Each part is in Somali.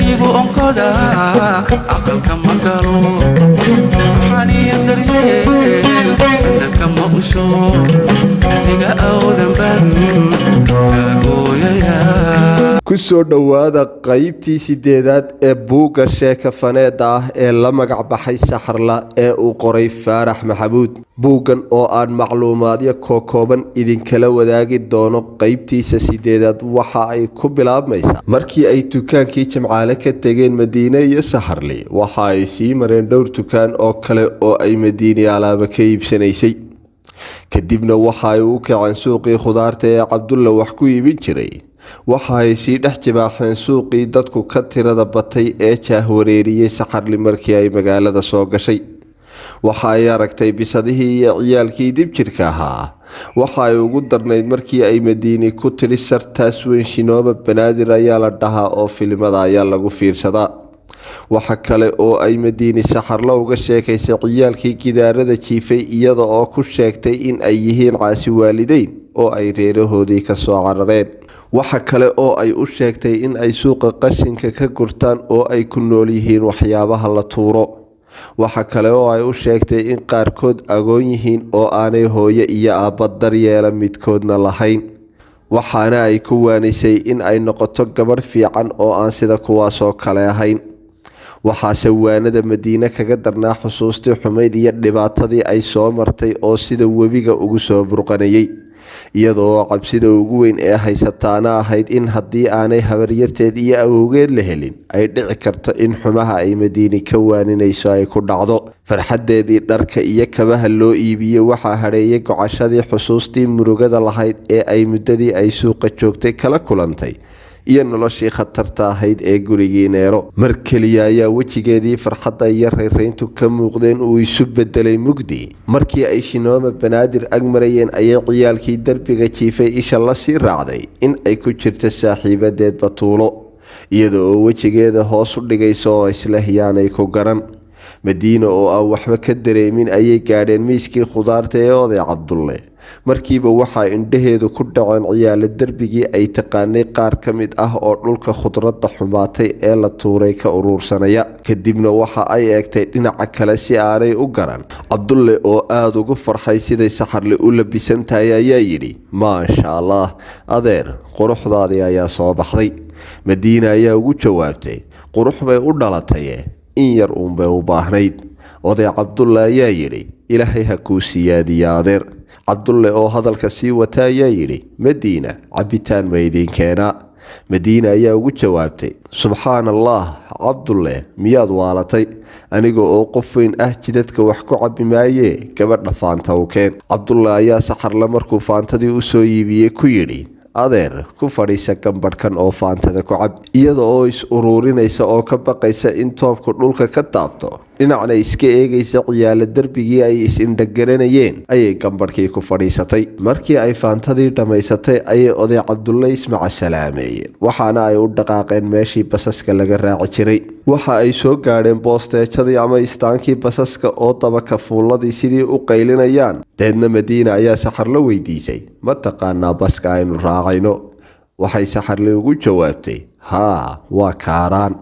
igu onkoda aqalka magalo xaniya daryeel andaka ma usho iga awdan ban kagooyaya kusoo dhawaada qaybtii 8aad ee buugga sheeka faneed ah ee la magac baxay Saxarla ee uu qoray Faarax Maxamuud. buuggan oo aan macluumaadyo kooban idinkala wadaagi doono qaybtiisa 8aad waxa ay ku bilaabmaysaa markii ay dukaankii Jamcaale ka tageen Madiina iyo Saxarle. waxa ay sii mareen dhowr dukaan oo kale oo ay Madiina alaaba ka iibsanaysay. kadibna waxa ay u kaceen suuqii khudaarta ee Cabdulla wax ku iibin jiray. waxa ay sii dhex jibaaxeen suuqii dadku ka tirada batay ee jaahwareeriyay Saxarle markii ay magaalada soo gashay. waxa ay aragtay bisadihii iyo ciyaalkii dib jirka ahaa. waxa ay ugu darnayd markii ay Madiina ku tiri sartaas weyn Shinoba Banaadir ayaa la dhahaa oo filimada ayaa lagu fiirsadaa. waxa kale oo ay Madiina Saxarla uga sheekaysay ciyaalkii gidaarada jiifay iyada oo ku sheegtay in ay yihiin caasi waalideyn oo ay reerahoodii ka soo carareen. waxa kale oo ay u sheegtay in ay suuqa qashinka ka gurtaan oo ay ku nool yihiin waxyaabaha la tuuro. waxa kale oo ay u sheegtay in qaarkood agoon yihiin oo aanay hooyo iyo aabba daryeela midkoodna lahayn. waxaana ay ku waanisay in ay noqoto gabadh fiican oo aan sida kuwaasoo kale ahayn. waxaase waanada Madiina kaga darnaa xusuustii xumayd iyo dhibaatadii ay soo martay oo sida webiga ugu soo burqanayay, iyadoo cabsida ugu weyn ee haysataana ahayd in haddii aanay habaryarteed iyo awowgeed la helin ay dhici karto in xumaha ay Madiina ka waaninayso ay ku dhacdo. farxadeedii dharka iyo kabaha loo iibiyey waxaa hareeyay gocashadii xusuustii murugada lahayd ee ay muddadii ay suuqa joogtay kala kulantay iyo noloshii khatarta ahayd ee gurigii Neero. mar kaliya ayaa wejigeedii farxadda iyo reereyntu ka muuqdeen uu isu bedelay mugdi. markii ay Shinoba Banaadir ag marayeen ayay ciyaalkii darbiga jiifay isha la sii raacday in ay ku jirto saaxiibadeed Batuulo, iyada oo wejigeeda hoos u dhigayso oo isla hiyaanay ku garan. Madiina oo aan waxba ka dareemin ayay gaadheen miiskii khudaarta ee oday Cabdulle. markiiba waxa indhaheedu ku dhaceen ciyaal darbigii ay taqaanay qaar ka mid ah oo dhulka khudradda xumaatay ee la tuuray ka urursanaya. kadibna waxa ay eegtay dhinaca kale si aanay u garan. Cabdulle oo aad ugu farxay siday Saxarle u labisan tahay ayaa yidhi, maasha Allah adeer, quruxdaadii ayaa soo baxday. Madiina ayaa ugu jawaabtay, qurux bay u dhalatay in yar uun bay u baahnayd. oday Cabdulle ayaa yidhi, ilaahay ha kuu siyaadiyo adeer. Cabdulle oo hadalka sii wata ayaa yidhi, Madiina cabitaan ma idin keenaa? Madiina ayaa ugu jawaabtay, subxaanallah Cabdulle, miyaad waalatay? aniga oo qof weyn ah jidadka wax ku cabi maayee gabadha faanta u keen. Cabdulle ayaa Saxarla markuu faantadii u soo iibiyey ku yidhi, adeer ku fadhiisa gambadhkan oo faantada ku cab. iyada oo is ururinaysa oo ka baqaysa in toobku dhulka ka taabto, dhinacna iska eegaysa ciyaala darbigii ay is-indhagaranayeen ayay gambadhkii ku fadhiisatay. markii ay faantadii dhammaysatay ayay oday Cabdulle ismaca salaameeyeen, waxaana ay u dhaqaaqeen meeshii basaska laga raaci jiray. waxa ay soo gaadheen boosteejadii ama istaankii basaska oo dabaka fuuladii sidii u qaylinayaan. deedna Madiina ayaa Saxarle weydiisay, ma taqaanaa baska aynu raacayno? waxay Saxarle ugu jawaabtay, haa waa Kaaraan.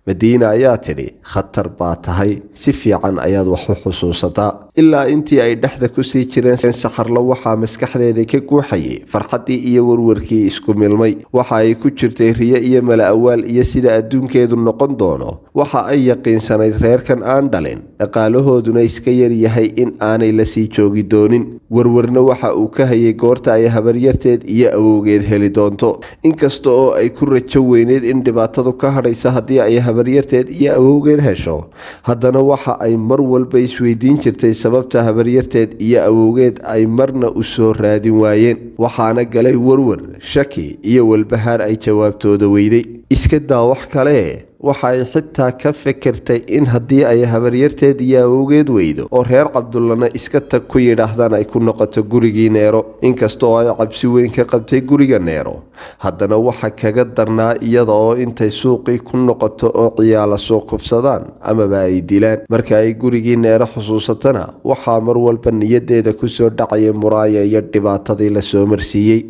Madiina ayaa tidhi, khatar baa tahay, si fiican ayaad wax u xusuusataa. ilaa intii ay dhexda ku sii jireen Saxarle waxaa maskaxdeeda ka guuxayay farxaddii iyo warwarkii isku milmay. waxa ay ku jirtay riyo iyo mala awaal iyo sida adduunkeedu noqon doono. waxa ay yaqiinsanayd reerkan aan dhalin dhaqaalahooduna iska yar yahay in aanay la sii joogi doonin. warwarna waxa uu ka hayay goorta ay habaryarteed iyo awowgeed heli doonto. inkasta oo ay ku rajo weyneed in dhibaatadu ka hadhayso haddii ay habaryarteed iyo awowgeed hesho, haddana waxa ay mar walba isweydiin jirtay sababta habaryarteed iyo awowgeed ay marna u soo raadin waayeen. waxaana galay warwar, shaki iyo walbahaar ay jawaabtooda weyday. iska daa wax kale, waxa ay xitaa ka fekertay in haddii ay habaryarteed iyo awowgeed weydo oo reer Cabdullana iska tag ku yidhaahdaan ay ku noqoto gurigii Neero. inkastoo ay cabsi weyn ka qabtay guriga Neero, haddana waxa kaga darnaa iyada oo intay suuqii ku noqoto oo ciyaala soo kufsadaan amaba ay dilaan. marka ay gurigii Neero xusuusatana waxaa mar walba niyadeeda ku soo dhacaya muraaya iyo dhibaatadii la soo marsiiyey.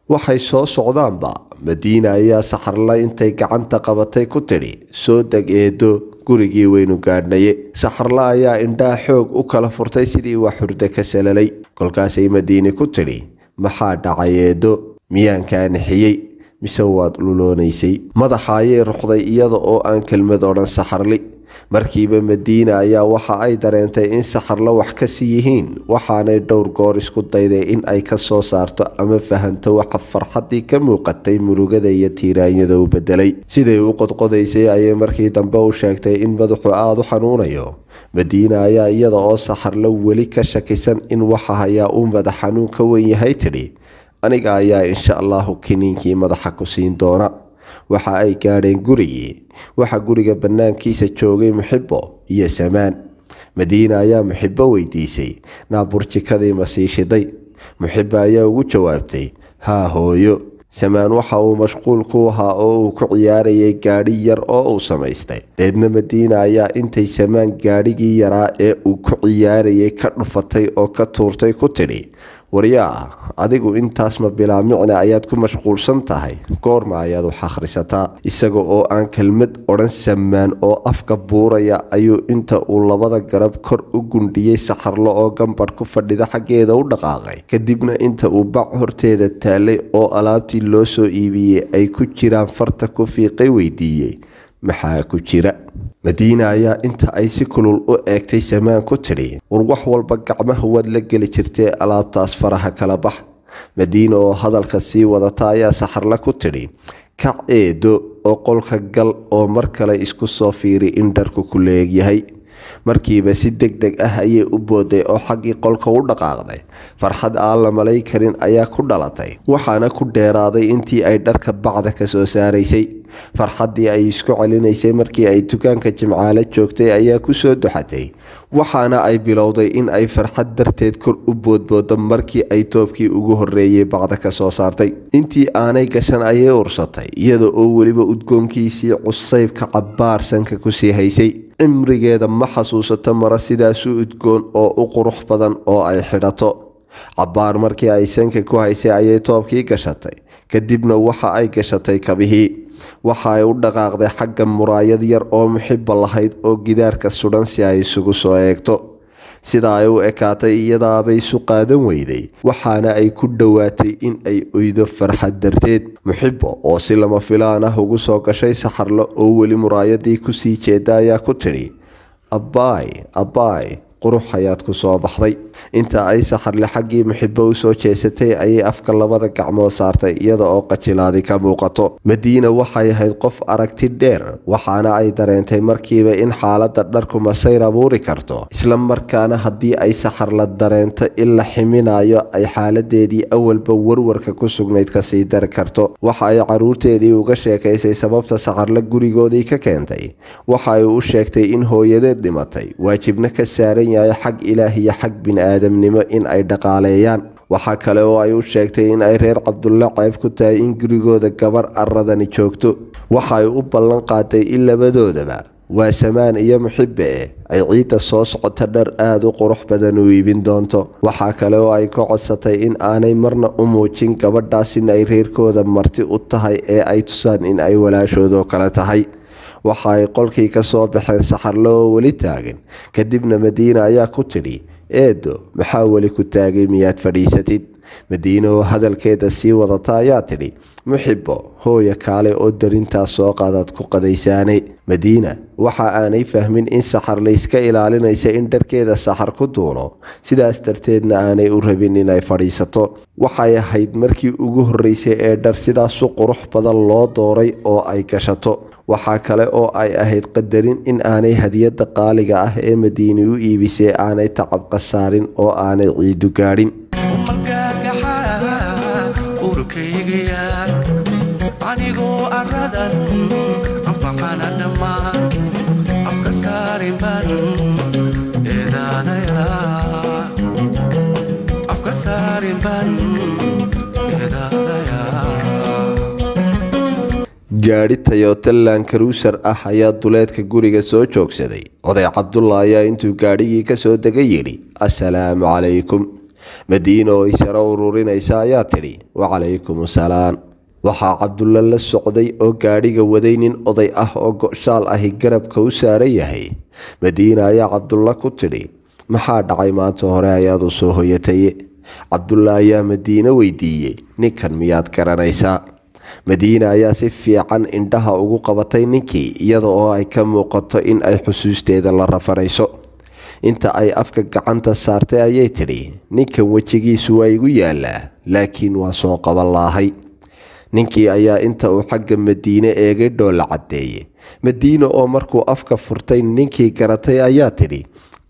waxay soo socdaanba Madiina ayaa saxarla intay gacanta qabatay ku tidhi soo deg eedo gurigii waynu gaadhnaye. Saxarla ayaa indhaha xoog u kala furtay sidii wax hurdo ka salalay. Kolkaasay Madiine ku tidhi maxaa dhacay eedo, miyaan kaa nixiyey mise waad luloonaysay? Madaxa ayay ruxday iyada oo aan kelmad odhan saxarli. Markiiba Madiina ayaa waxa ay dareentay in saxarla wax ka sii yihiin, waxaanay dhowr goor isku dayday in ay ka soo saarto ama fahanto waxa farxaddii ka muuqatay murugada iyo tiiraanyada u bedelay. Siday u qodqodaysay ayay markii dambe u sheegtay in madaxu aada u xanuunayo. Madiina ayaa iyada oo saxarla weli ka shakisan in waxa hayaa uu madax xanuun ka weyn yahay tidhi aniga ayaa insha allahu kiniinkii madaxa ku siin doona. Waxa ay gaadheen gurigii. Waxa guriga bannaankiisa joogay Muxibbo iyo Samaan. Madiina ayaa Muxibbo weydiisay naaburjikadii ma sii shiday? Muxibbo ayaa ugu jawaabtay haa hooyo. Samaan waxa uu mashquul ku ahaa oo uu ku ciyaarayay gaadhi yar oo uu samaystay. Deedna Madiina ayaa intay Samaan gaadhigii yaraa ee uu ku ciyaarayay ka dhufatay oo ka tuurtay ku tidhi waryaa adigu intaas ma bilaa micna ayaad ku mashquulsan tahay, goorma ayaad wax akhrisataa? Isaga oo aan kelmad odhan Samaan oo afka buuraya ayuu inta uu labada garab kor u gundhiyey saxarlo oo gambadh ku fadhida xaggeeda u dhaqaaqay. Kadibna inta uu bac horteeda taalay oo alaabtii loo soo iibiyey ay ku jiraan farta ku fiiqay weydiiyey maxaa ku jira? Madiina ayaa inta ay si kulul u eegtay Samaan ku tidhi war wax walba gacmaha waad la geli jirtee alaabtaas faraha kala bax. Madiina oo hadalka sii wadata ayaa saxarla ku tidhi kac eedo oo qolka gal oo mar kale isku soo fiiri in dharku ku leegyahay. Markiiba si degdeg ah ayay u booday oo xaggii qolka u dhaqaaqday. Farxad aan la malay karin ayaa ku dhalatay, waxaana ku dheeraaday intii ay dharka bacda ka soo saaraysay. Farxaddii ay isku celinaysay markii ay dukaanka Jimcaale joogtay ayaa ku soo duxatay, waxaana ay bilowday in ay farxad darteed kor u boodboodo markii ay toobkii ugu horreeyay bacda ka soo saartay. Intii aanay gashan ayay ursatay iyada oo weliba udgoonkiisii cusaybka cabbaarsanka ku sii haysay. Cimrigeeda ma xasuusato mara sidaas u udgoon oo u qurux badan oo ay xidhato. Cabbaar markii ay sanka ku haysay ayay toobkii gashatay, kadibna waxa ay gashatay kabihii. Waxa ay u dhaqaaqday xagga muraayad yar oo Muxibbo lahayd oo gidaarka sudan si ay isugu soo eegto. Sida ay u ekaatay iyadaabay isu qaadan weyday, waxaana ay ku dhowaatay in ay oydo farxad darteed. Muxibbo oo si lama filaan ah ugu soo gashay saxarlo oo weli muraayadii ku sii jeeda ayaa ku tidhi abbaay qurux ayaad ku soo baxday. Inta ay saxarle xaggii Muxibbo u soo jeesatay ayay afka labada gacmood saartay iyada oo qajilaadi ka muuqato. Madiina waxay ahayd qof aragti dheer, waxaana ay dareentay markiiba in xaaladda dharku masayr abuuri karto, isla markaana haddii ay saxarla dareento in la ximinayo ay xaaladeedii awalba warwarka ku sugnayd kasii dari karto. Waxa ay caruurteedii uga sheekaysay sababta saxarla gurigoodii ka keentay. Waxa ay u sheegtay in hooyadeed dhimatay, waajibna ka saaran yahay xag ilaah iyo xag bini'aadamnimo in ay dhaqaaleeyaan. Waxa kale oo ay u sheegtay in ay reer Cabdulle ceeb ku tahay in gurigooda gabar arradani joogto. Waxa ay u ballan qaaday in labadoodaba waa Samaan iyo Muxibbe ay ciidda soo socota dhar aad u qurux badan u iibin doonto. Waxa kale oo ay ka codsatay in aanay marna u muujin gabadhaas in ay reerkooda marti u tahay ee ay tusaan in ay walaashoodoo kale tahay. Waxa ay qolkii ka soo baxeen saxarlo oo weli taagan. Kadibna Madiina ayaa ku tidhi eedo maxaa weli ku taagay miyaad fadhiisatid? Madiina oo hadalkeeda sii wadata ayaa tidhi Muxibbo hooya kaale oo darintaas soo qaadaad ku qadaysaanay. Madiina waxa aanay fahmin in saxarle iska ilaalinaysa in dharkeeda saxar ku duulo, sidaas darteedna aanay u rabin inay fadhiisato. Waxay ahayd markii ugu horreysay ee dhar sidaas u qurux badan loo dooray oo ay gashato. Waxa kale oo ay ahayd qadarin in aanay hadiyadda qaaliga ah ee Madiina u iibisay aanay tacab qasaarin oo aanay ciidu gaadhin. anigoo aradan anfacana dhammaan afka saarin baan eedaadayaa. Gaadhi Toyota Land Cruiser ah ayaa duleedka guriga soo joogsaday. Oday Cabdulla ayaa intuu gaadhigii ka soo degay yidhi assalaamu calaykum. Madiina oo isara ururinaysa ayaa tidhi wacalaykum assalaam. waxaa cabdulle la socday oo gaadhiga waday nin oday ah oo go-shaal ahi garabka u saaran yahay. Madiina ayaa cabdulle ku tidhi, maxaa dhacay maanta hore ayaad u soo hoyataye? Cabdulle ayaa Madiine weydiiyey, ninkan miyaad garanaysaa? Madiina ayaa si fiican indhaha ugu qabatay ninkii, iyada oo ay ka muuqato in ay xusuusteeda la rafanayso. Inta ay afka gacanta saartay ayay tidhi, ninkan wejigiisu waa igu yaalaa, laakiin waa soo qaban lahay. Ninkii ayaa inta uu xagga Madiine eegay dhoolla caddeeyey. Madiine oo markuu afka furtay ninkii garatay ayaa tidhi,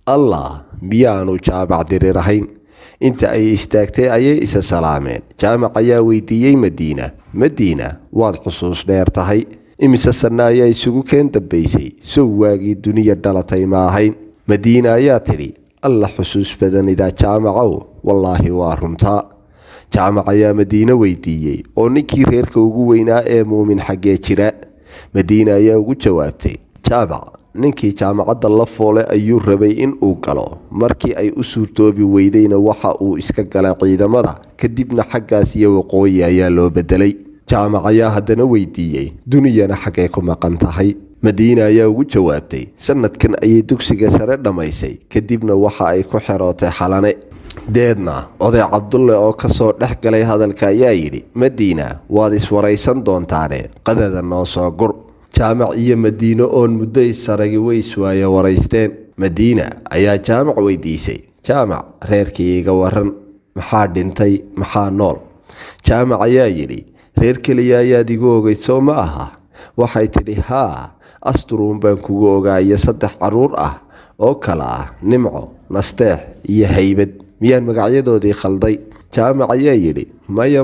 allah, miyaanu Jaamac dirir ahayn? Inta ay istaagtay ayay isa salaameen. Jaamac ayaa weydiiyey Madiina, waad xusuus dheer tahay, imise sanno ayaa isugu keen dambaysay, sow waagii duniya dhalatay ma ahayn? Madiine ayaa tidhi, alla xusuus badanidaa Jaamacow, wallaahi waa runtaa. Jaamac ayaa Madiine weydiiyey, oo ninkii reerka ugu weynaa ee muumin xaggee jira? Madiine ayaa ugu jawaabtay, Jaamac, ninkii jaamacadda la foole ayuu rabay in uu galo, markii ay u suurtoobi weydayna waxa uu iska galay ciidamada, kadibna xaggaas iyo waqooyi ayaa loo bedelay. Jaamac ayaa haddana weydiiyey, duniyana xaggee ku maqan tahay? Madiine ayaa ugu jawaabtay, sanadkan ayay dugsiga sare dhammaysay, kadibna waxa ay ku xerootay Xalane. Deedna oday Cabdulle oo kasoo dhex galay hadalka ayaa yidhi, Madiina, waad iswaraysan doontaane, qadada noo soo gur. Jaamac iyo Madiine oon muddo isaragi way iswaaya waraysteen. Madiina ayaa Jaamac weydiisay, Jaamac, reerkii iga waran, maxaa dhintay, maxaa nool? Jaamac ayaa yidhi, reer keliya ayaad igu ogay soo ma aha? Waxay tidhi, haa, asturuun baan kugu ogaa iyo 3 carruur ah oo kala ah Nimco, Nasteex iyo Haybad. miyaan magacyadoodii khalday? Jaamac ayaa yidhi, maya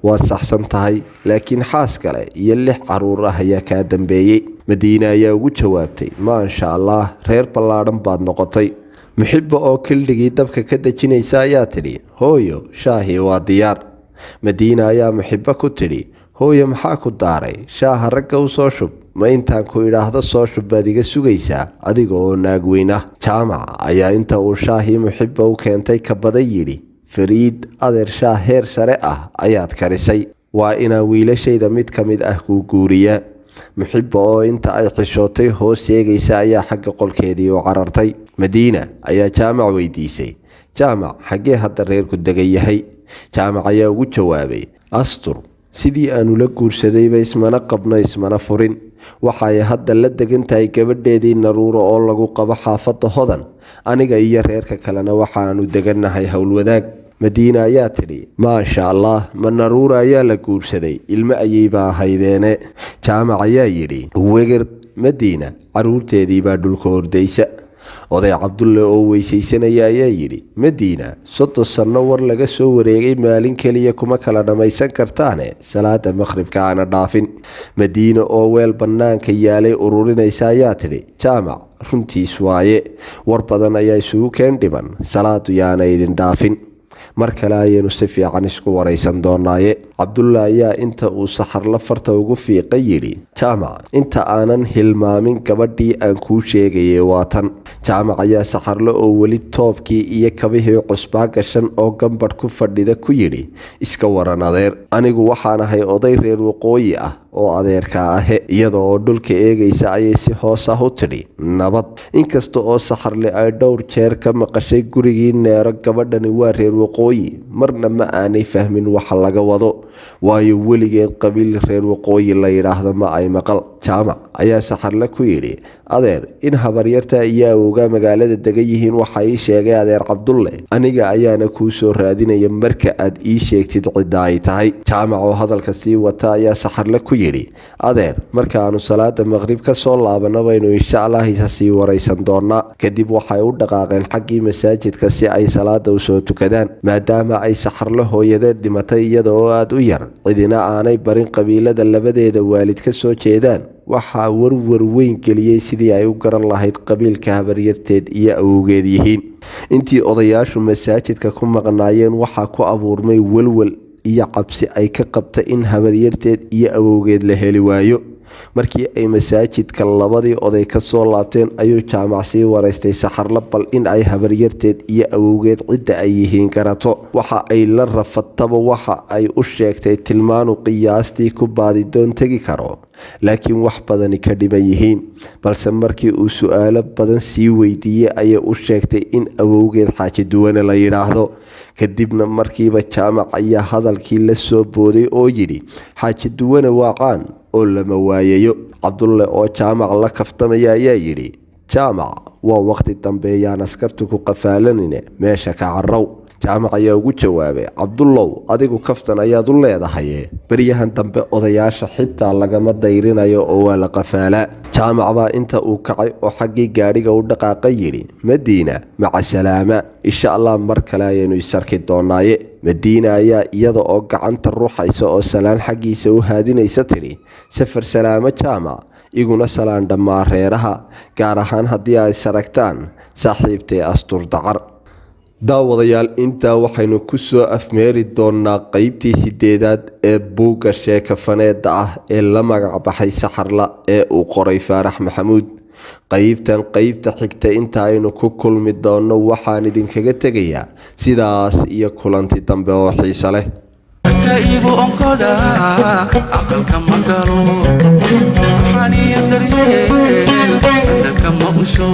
waad saxsan tahay, laakiin xaas kale iyo 6 carruur ah ayaa kaa dambeeyey. Madiine ayaa ugu jawaabtay, maasha allah, reer ballaadhan baad noqotay. Muxibba oo kildhigii dabka ka dejinaysa ayaa tidhi, hooyo, shaahii waa diyaar. Madiine ayaa Muxibba ku tidhi, hooyo maxaa ku daaray? Shaaha ragga u soo shub, ma intaan ku idhaahdo soo shub baad iga sugaysaa adiga oo naag weyn ah? Jaamac ayaa inta uu shaahii Muxibba u keentay ka baday yidhi, Fariid, adeer shaah heer sare ah ayaad karisay, waa inaan wiilashayda mid ka mid ah kuu guuriyaa. Muxibba oo inta ay xishootay hoos eegaysa ayaa xagga qolkeedii u carartay. Madiine ayaa Jaamac weydiisay, Jaamac, xaggee hadda reerku degan yahay? Jaamac ayaa ugu jawaabay, astur, sidii aanu la guursadayba ismana qabno ismana furin. Waxay hadda la degan tahay gabadheedii Naruuro oo lagu qabo xaafadda Hodan, aniga iyo reerka kalena waxaanu degannahay Howlwadaag. Madiine ayaa tidhi, maasha allah, ma Naruuro ayaa la guursaday, ilmo ayayba ahaydeene. Jaamac ayaa yidhi, weger. Madiine, carruurteedii baa dhulka hordaysa. Oday Cabdulle oo weysaysanaya ayaa yidhi, Madiina, 30 sanno war laga soo wareegay, maalin keliya kuma kala dhammaysan kartaane, salaada maqhribka aana dhaafin. Madiine oo weel bannaanka yaalay ururinaysa ayaa tidhi, Jaamac, runtiis waaye, war badan ayaa isugu keen dhiman, salaadu yaana idin dhaafin. mar kale ayaynu si fiican isku waraysan doonaaye. Cabdulle ayaa inta uu saxarla farta ugu fiiqay yidhi, Jaamac, inta aanan hilmaamin gabadhii aan kuu sheegayay waa tan. Jaamac ayaa saxarle oo weli toobkii iyo kabihii cusbaa gashan oo gambadh ku fadhida ku yidhi, iska waran adeer, anigu waxaan ahay oday reer waqooyi ah oo adeerka ahe. Iyada oo dhulka eegaysa ayay si hoos ah u tidhi, nabad. Inkasta oo saxarle ay dhowr jeer ka maqashay gurigii Neero, gabadhani waa reer waqooyi, marna ma aanay fahmin waxa laga wado, waayo weligeed qabiil reer waqooyi la yidhaahdo ma ay maqal. Jaamac ayaa saxarle ku yidhi, adeer, in habaryarta iyo awowga magaalada degan yihiin waxa ii sheegay adeer Cabdulle, aniga ayaana kuu soo raadinaya marka aad ii sheegtid cidda ay tahay. Jaamac oo hadalka sii wata ayaa saxarle ku yidhi, adeer, markaanu salaada maqrib ka soo laabano baynu insha allah isa sii waraysan doonaa. Kadib waxay u dhaqaaqeen xaggii masaajidka si ay salaada usoo tukadaan, maadaama ay saxarle hooyadeed dhimatay iyada oo aad u yar, cidina aanay barin qabiilada labadeeda waalid ka soo jeedaan. Waxaa warwar weyn geliyey sidii ay u garan lahayd qabiilka habaryarteed iyo awowgeed yihiin. Intii odayaashu masaajidka ku maqnaayeen waxaa ku abuurmay walwal iyo cabsi ay ka qabta in habaryarteed iyo awowgeed la heli waayo. markii ay masaajidka labadii oday ka soo laabteen ayuu jaamac sii waraystay saxarla bal in ay habaryarteed iyo awowgeed cidda ay yihiin garato. waxa ay la rafataba waxa ay u sheegtay tilmaanu qiyaastii ku baadidoon tegi karo, laakiin wax badani ka dhiman yihiin. balse markii uu su-aalo badan sii weydiiyey ayay u sheegtay in awowgeed xaaji duwane la yidhaahdo. kadibna markiiba jaamac ayaa hadalkii la soo booday oo yidhi xaaji duwane waa qaan oo lama waayayo. cabdulle oo jaamac la kaftamaya ayaa yidhi jaamac waa waqti dambeeyaan askartu ku qafaalanine meesha ka carrow. jaamac ayaa ugu jawaabay cabdullow adigu kaftan ayaad u leedahay, baryahan dambe odayaasha xitaa lagama dayrinayo oo waa la qafaalaa. jaamac baa inta uu kacay oo xaggii gaadhiga u dhaqaaqay yidhi madiina maca salaama, insha allah mar kale ayaynu isarki doonaaye. madiina ayaa iyada oo gacanta ruuxaysa oo salaan xaggiisa u haadinaysa tidhi safar salaamo jaamac, iguna salaan dhammaa reeraha, gaar ahaan haddii ay saragtaan saaxiibtay astur dacar. daawadayaal intaa waxaynu ku soo afmeeri doonaa qeybtii 8aad ee buugga sheekafaneeda ah ee la magac baxay saxarla ee uu qoray faarax maxamuud. qeybtan qeybta xigta inta aynu ku kulmi doono waxaan idinkaga tegayaa sidaas iyo kulanti dambe oo xiiso leh. igu onkoda aqalka magalo waxaan iyo daryeel dadka ma usho